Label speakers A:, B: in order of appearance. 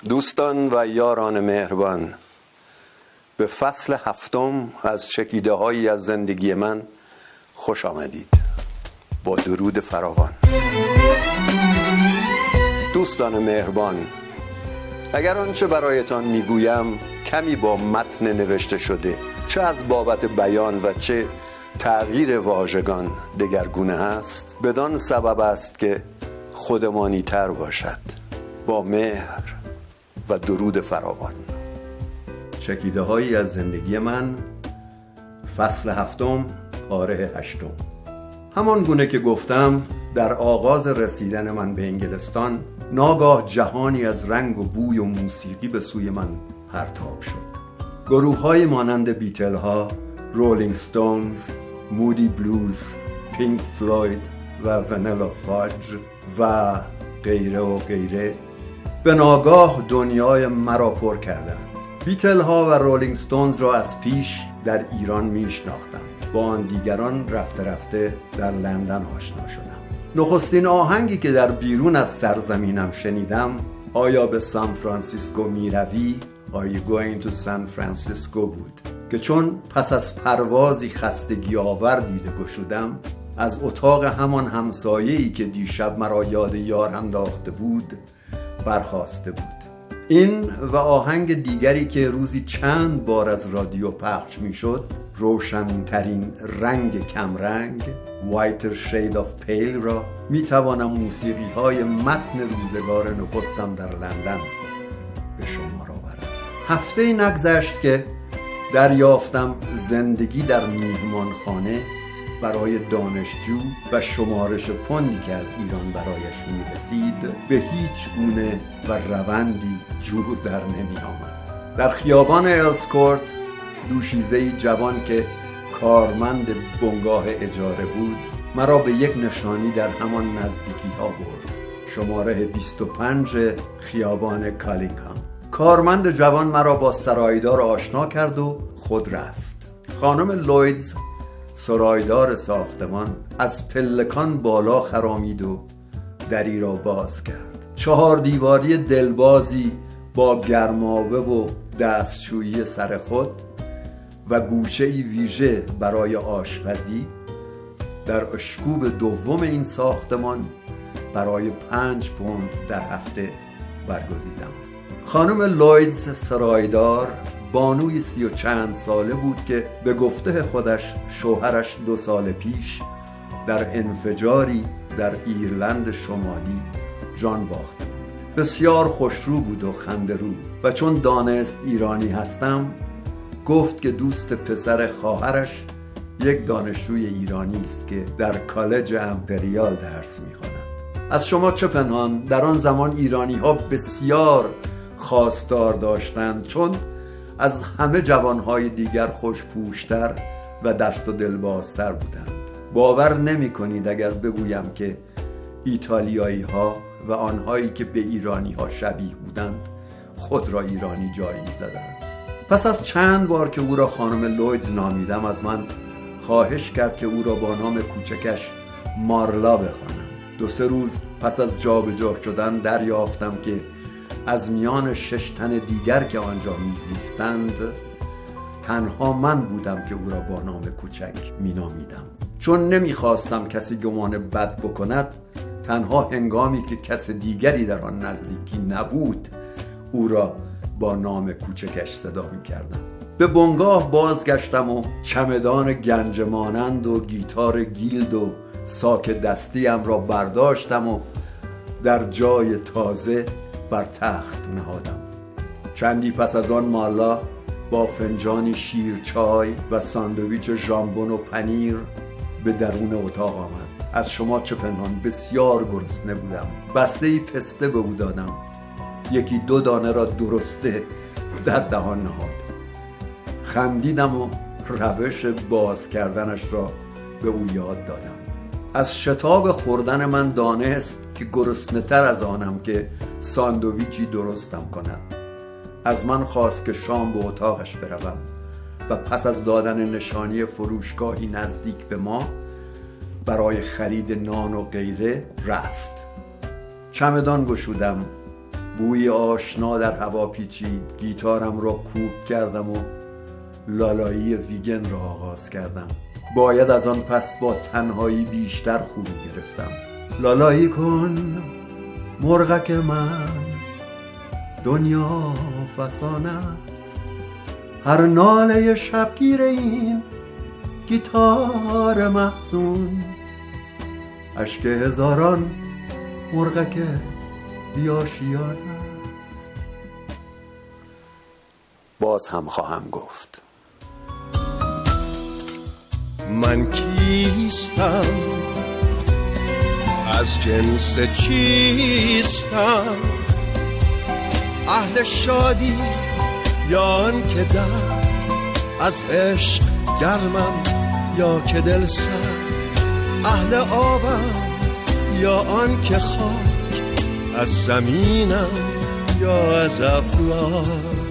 A: دوستان و یاران مهربان، به فصل 7 از چکیده هایی از زندگی من خوش آمدید. با درود فراوان. دوستان مهربان، اگر آنچه برایتان میگویم کمی با متن نوشته شده، چه از بابت بیان و چه تغییر واژگان دگرگونه است، بدان سبب است که خودمانی تر باشد. با مهر و درود فراوان. چکیده هایی از زندگی من، فصل 7، پاره 8. همان گونه که گفتم، در آغاز رسیدن من به انگلستان ناگاه جهانی از رنگ و بوی و موسیقی به سوی من پرتاب شد. گروه های مانند بیتل ها، رولینگ ستونز، مودی بلوز، پینک فلوید و ونیلا فاج و غیره و غیره به ناگاه دنیای مرا پر کردند. بیتل ها و رولینگ ستونز را از پیش در ایران میشناختم. با آن دیگران رفته رفته در لندن آشنا شدم. نخستین آهنگی که در بیرون از سرزمینم شنیدم، آیا به سان فرانسیسکو میروی؟ Are you going to San Francisco بود که چون پس از پروازی خستگی آور دیده گشودم، از اتاق همان همسایه‌ای که دیشب مرا یاد یار انداخته بود برخاسته بود. این و آهنگ دیگری که روزی چند بار از رادیو پخش می شد، روشن‌ترین رنگ کمرنگ، Whiter Shade of Pale را می توانم موسیقی های متن روزگار نخستم در لندن به شمار آورم. هفته‌ای نگذشت که دریافتم زندگی در میهمانخانه برای دانشجو و شمارش پوندی که از ایران برایش می رسید به هیچ گونه و روندی جور در نمی آمد. در خیابان السکورت دوشیزه‌ای جوان که کارمند بنگاه اجاره بود مرا به یک نشانی در همان نزدیکی ها برد. شماره 25 خیابان کالینگهام. کارمند جوان مرا با سرایدار آشنا کرد و خود رفت. خانم لویدز، سرایدار ساختمان، از پلکان بالا خرامید و دری را باز کرد. 4 دیواری دلبازی با گرمابه و دستشویی سر خود و گوشه‌ای ویژه برای آشپزی در اشکوب دوم این ساختمان برای 5 پوند در هفته برگزیدم. خانم لویدز سرایدار بانوی 30 و چند ساله بود که به گفته خودش شوهرش 2 سال پیش در انفجاری در ایرلند شمالی جان باخته بود. بسیار خوشرو بود و خنده‌رو و چون دانست ایرانی هستم گفت که دوست پسر خواهرش یک دانشجوی ایرانی است که در کالج امپریال درس می‌خواند. از شما چه پنهان، در آن زمان ایرانی ها بسیار خواستار داشتند، چون از همه جوانهای دیگر خوش‌پوش‌تر و دست و دلبازتر بودند. باور نمی کنید اگر بگویم که ایتالیایی ها و آنهایی که به ایرانی ها شبیه بودند خود را ایرانی جای می زدند. پس از چند بار که او را خانم لویدز نامیدم، از من خواهش کرد که او را با نام کوچکش مارلا بخوانم. 2-3 روز پس از جابجا شدن دریافتم که از میان 6 تن دیگر که آنجا میزیستند تنها من بودم که او را با نام کوچک مینامیدم. چون نمیخواستم کسی گمان بد بکند، تنها هنگامی که کس دیگری در آن نزدیکی نبود او را با نام کوچکش صدا میکردم. به بنگاه بازگشتم و چمدان گنج مانند و گیتار گیلد و ساک دستیم را برداشتم و در جای تازه بر تخت نهادم. چندی پس از آن مارلا با فنجانی شیر چای و ساندویچ ژامبون و پنیر به درون اتاق آمد. از شما چه پنهان، بسیار گرسنه بودم. بسته‌ای پسته به او دادم. 1-2 دانه را درسته در دهان نهاد. خندیدم و روش باز کردنش را به او یاد دادم. از شتاب خوردن من دانست که گرسنه تر از آنم که ساندویچی درستم کند. از من خواست که شام به اتاقش بروم و پس از دادن نشانی فروشگاهی نزدیک به ما برای خرید نان و غیره رفت. چمدان گشودم، بوی آشنا در هوا پیچید. گیتارم را کوک کردم و لالایی ویگن را آغاز کردم. باید از آن پس با تنهایی بیشتر خوبی گرفتم. لالایی کن مرغک من، دنیا فسانه است. هر ناله شبگیر این گیتار محزون، اشک هزاران مرغک بیاشیان است. باز هم خواهم گفت
B: من کیستم، از جنس چیستم، اهل شادی یا آن که درد، از عشق گرمم یا که دل سرد، اهل آبم یا آن که خاک، از زمینم یا از افلاک.